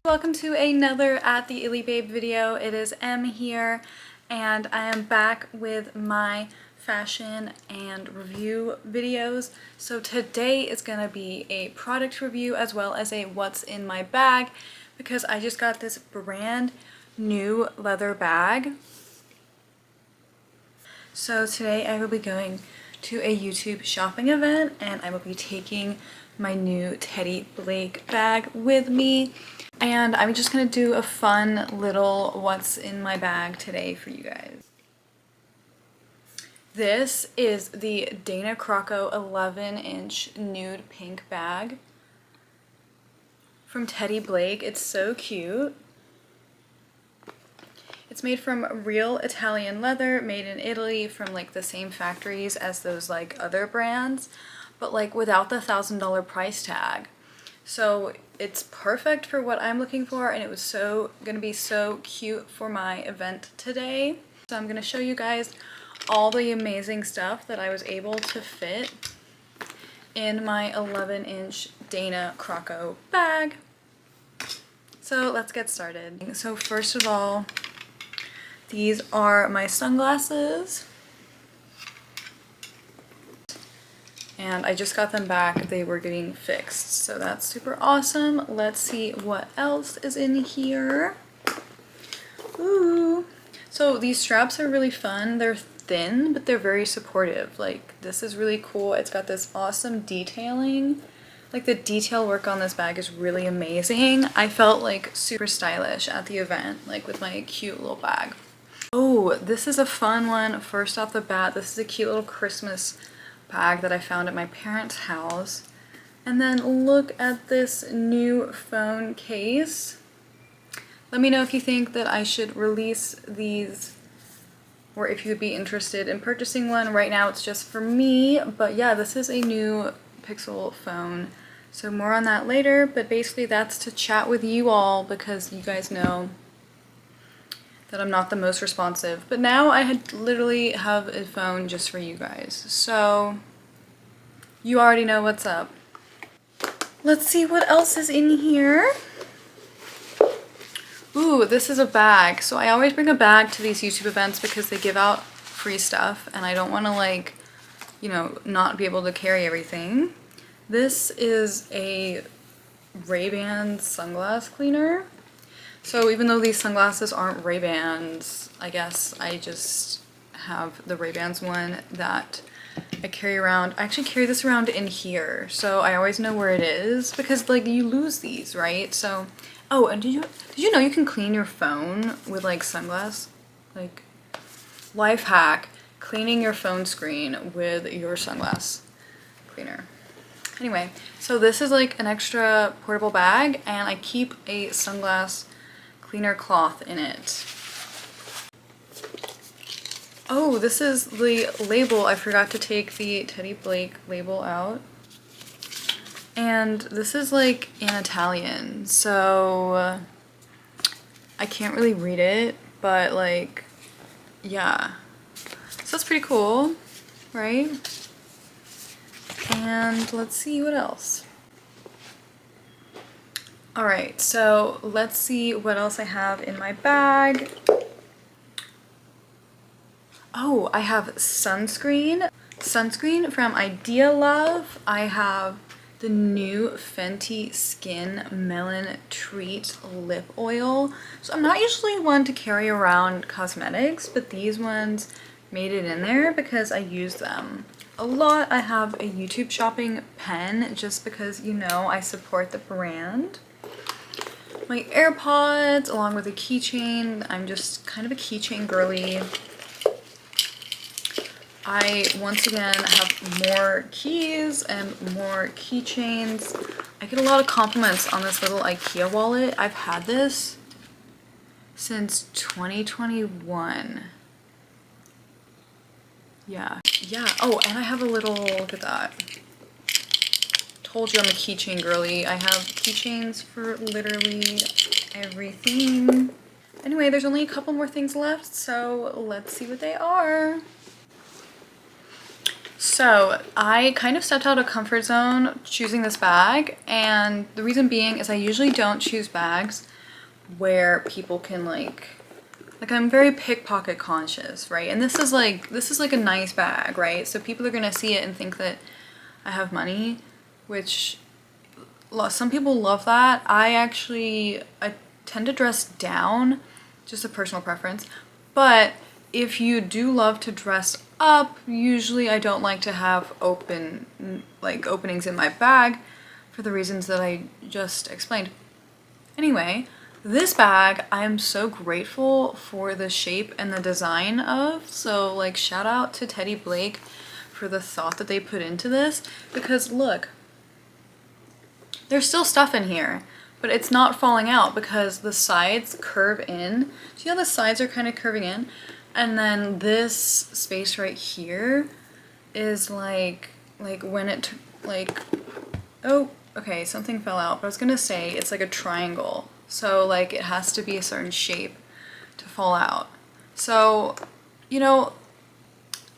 Welcome to another At the Illy Babe video. It is Em here, and I am back with my fashion and review videos. So today is going to be a product review as well as a what's in my bag, because I just got this brand new leather bag. So today I will be going to a YouTube shopping event, and I will be taking my new Teddy Blake bag with me. And I'm just gonna do a fun little what's in my bag today for you guys. This is the Dana Crocco 11-inch nude pink bag from Teddy Blake. It's so cute. It's made from real Italian leather, made in Italy from like the same factories as those like other brands, but like without the $1,000 price tag. So it's perfect for what I'm looking for, and it was gonna be so cute for my event today. So I'm gonna show you guys all the amazing stuff that I was able to fit in my 11-inch Dana Crocco bag. So let's get started. So first of all, these are my sunglasses. And I just got them back. They were getting fixed, so that's super awesome. Let's see what else is in here. Ooh. So these straps are really fun. They're thin, but they're very supportive. Like, this is really cool. It's got this awesome detailing. Like, the detail work on this bag is really amazing. I felt like super stylish at the event, like with my cute little bag. Oh, this is a fun one. First off the bat, this is a cute little Christmas bag that I found at my parents' house. And then look at this new phone case. Let me know if you think that I should release these, or if you'd be interested in purchasing one. Right now it's just for me, but yeah, this is a new Pixel phone, so more on that later. But basically that's to chat with you all, because you guys know that I'm not the most responsive, but now I literally have a phone just for you guys, so you already know what's up. Let's see what else is in here. Ooh, this is a bag. So I always bring a bag to these YouTube events because they give out free stuff, and I don't want to, like, you know, not be able to carry everything. This is a Ray-Ban sunglass cleaner. So even though these sunglasses aren't Ray-Bans, I guess I just have the Ray-Bans one that I carry around. I actually carry this around in here, so I always know where it is, because like you lose these, right? So, oh, and did you know you can clean your phone with like sunglasses? Like, life hack, cleaning your phone screen with your sunglass cleaner. Anyway, so this is like an extra portable bag, and I keep a sunglass cleaner cloth in it. Oh, this is the label. I forgot to take the Teddy Blake label out. And this is like in Italian, so I can't really read it, but like, yeah. So that's pretty cool, right? And let's see what else. Alright, so let's see what else I have in my bag. Oh, I have sunscreen. Sunscreen from Idea Love. I have the new Fenty Skin Melon Treat Lip Oil. So I'm not usually one to carry around cosmetics, but these ones made it in there because I use them a lot. I have a YouTube shopping pen just because, you know, I support the brand. My AirPods, along with a keychain. I'm just kind of a keychain girly. I once again have more keys and more keychains. I get a lot of compliments on this little IKEA wallet. I've had this since 2021. Yeah. Oh, and I have a little, look at that. Told you I'm a keychain girly. I have keychains for literally everything. Anyway, there's only a couple more things left, so let's see what they are. So I kind of stepped out of comfort zone choosing this bag, and the reason being is I usually don't choose bags where people can like I'm very pickpocket conscious, right? And this is like a nice bag, right? So people are gonna see it and think that I have money, which some people love that. I tend to dress down, just a personal preference. But if you do love to dress up, usually I don't like to have openings in my bag for the reasons that I just explained. Anyway, this bag I am so grateful for the shape and the design of. So like shout out to Teddy Blake for the thought that they put into this, because look, there's still stuff in here, but it's not falling out because the sides curve in. See how the sides are kind of curving in? And then this space right here is like when it, oh, okay, something fell out. But I was gonna say it's like a triangle. So like it has to be a certain shape to fall out. So, you know,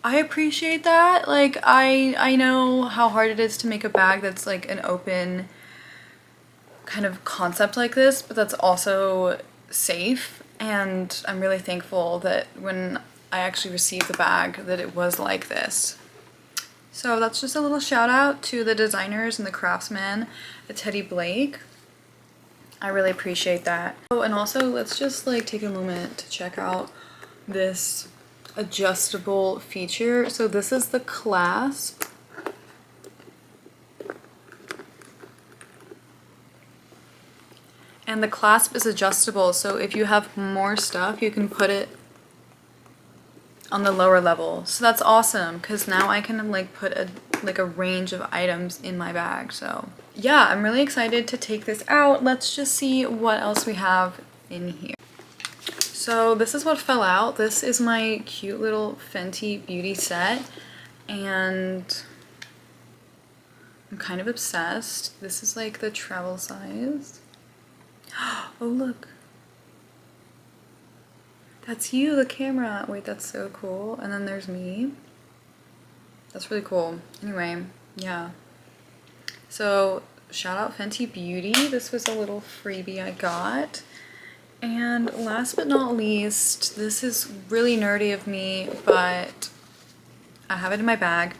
I appreciate that. Like I know how hard it is to make a bag that's like an open kind of concept like this, but that's also safe. And I'm really thankful that when I actually received the bag that it was like this. So that's just a little shout out to the designers and the craftsmen at Teddy Blake. I really appreciate that. Oh, and also let's just like take a moment to check out this adjustable feature. So this is the clasp. And the clasp is adjustable, so if you have more stuff, you can put it on the lower level. So that's awesome, because now I can like put a range of items in my bag. So yeah, I'm really excited to take this out. Let's just see what else we have in here. So this is what fell out. This is my cute little Fenty Beauty set, and I'm kind of obsessed. This is like the travel size. Oh, look. That's you, the camera. Wait, that's so cool. And then there's me. That's really cool. Anyway, yeah. So, shout out Fenty Beauty. This was a little freebie I got. And last but not least, this is really nerdy of me, but I have it in my bag.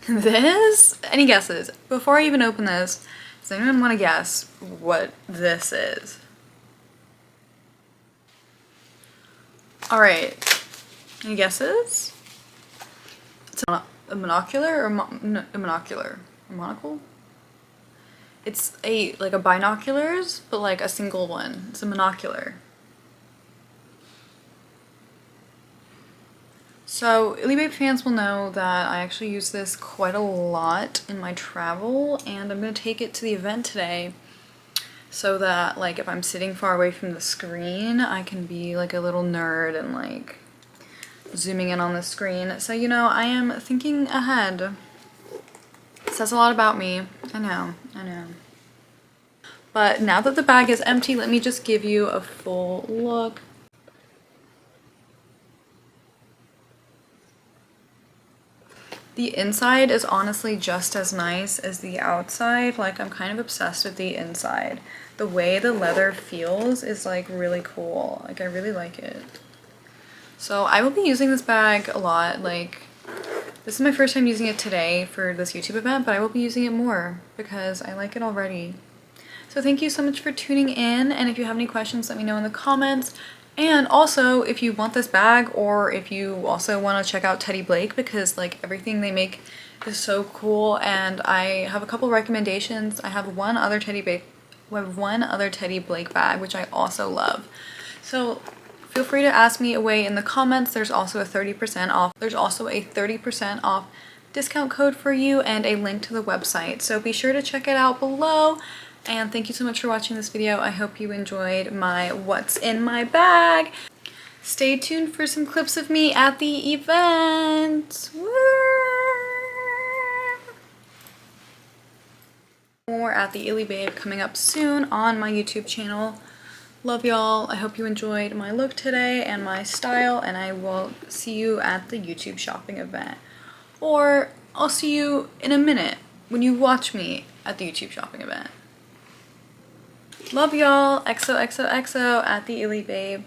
This? Any guesses? Before I even open this, does anyone want to guess what this is? Alright, any guesses? It's a monocular or a monocular? A monocle? It's like a binoculars, but like a single one. It's a monocular. So, Illy Babe fans will know that I actually use this quite a lot in my travel, and I'm going to take it to the event today so that, like, if I'm sitting far away from the screen, I can be, like, a little nerd and, like, zooming in on the screen. So, you know, I am thinking ahead. It says a lot about me. I know. But now that the bag is empty, let me just give you a full look. The inside is honestly just as nice as the outside. Like, I'm kind of obsessed with the inside. The way the leather feels is like really cool. Like, I really like it. So I will be using this bag a lot. Like, this is my first time using it today for this YouTube event, but I will be using it more because I like it already. So thank you so much for tuning in, and if you have any questions, let me know in the comments. And also, if you want this bag, or if you also want to check out Teddy Blake, because like everything they make is so cool, and I have a couple recommendations. I have one other Teddy Blake bag, which I also love. So feel free to ask me away in the comments. There's also a 30% off. There's also a 30% off discount code for you and a link to the website. So be sure to check it out below. And thank you so much for watching this video. I hope you enjoyed my what's in my bag. Stay tuned for some clips of me at the event. Woo! More at the Illy Babe coming up soon on my YouTube channel. Love y'all. I hope you enjoyed my look today and my style, and I will see you at the YouTube shopping event. Or I'll see you in a minute when you watch me at the YouTube shopping event. Love y'all. XOXOXO at the Illy Babe.